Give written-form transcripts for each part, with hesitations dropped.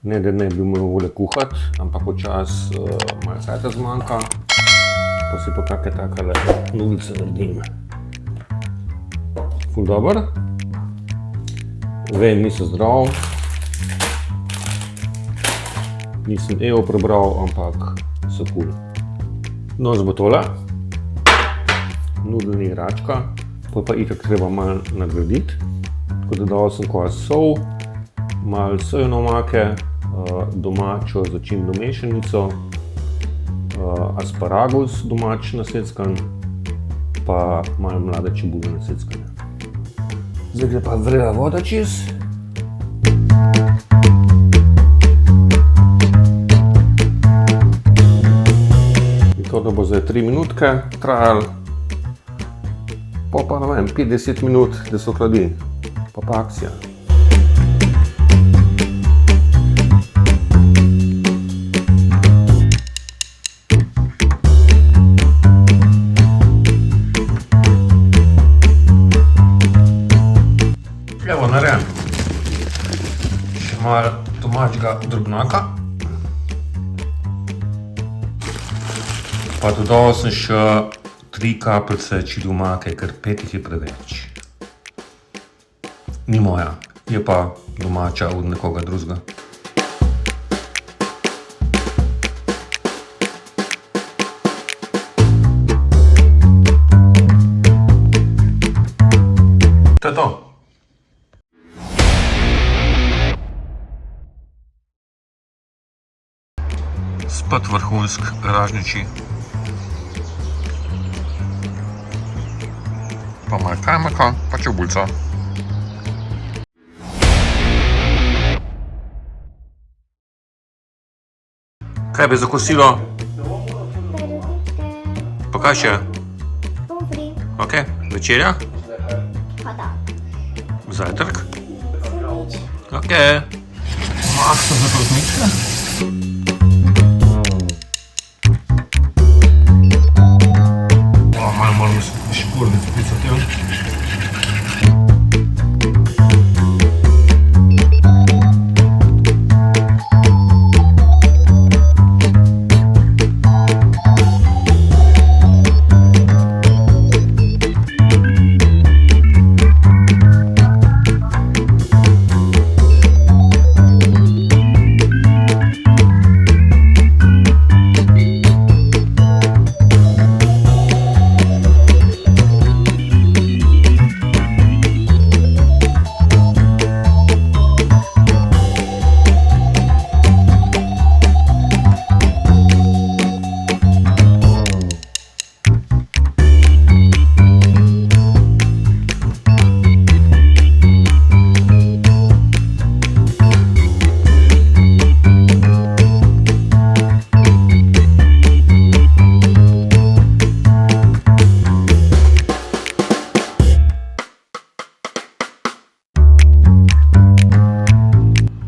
Ne, da ne bi imel volje kuhati, ampak včasih malo cajta zmanjka, pa si pa kakšne takele nudice naredim. Ful dobro. Vem, niso zdrav. Nisem prebral, ampak so kul. No, z bo tole. Nudelni igračka. Pol pa itak treba malo nadgraditi. Tako da dal sem kos sol, malo sojine omake, domačo začimbno mešanico, asparagus domač naseckan, pa malo mlade čebule naseckane. Zdaj gre pa vrela voda čez. In to, da bo zdaj 3 minutke trajalo, pa ne vem, 5-10 minut, da se ohladi, pa akcija. Evo, narejen. Še malo domačega drobnjaka. Pa dodal sem še 3 kapljice čili omake, ker 5 jih je preveč. Ni moja, je pa domača od nekoga drugega. To je to. Spet vrhunsk ražniči. Pa malo kajmaka, pa čebuljca. Kaj bi za kosilo? Pa kaj še? Ok, večerja? Zajtrk? Ok. Masa za rozmičke? Malo moram škurnic pisati.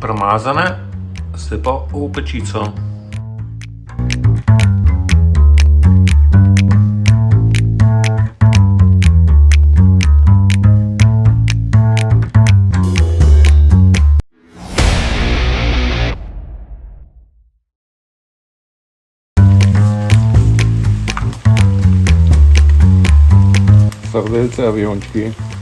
Premazane, zdaj pa v pečico. Srdelce, aviončki.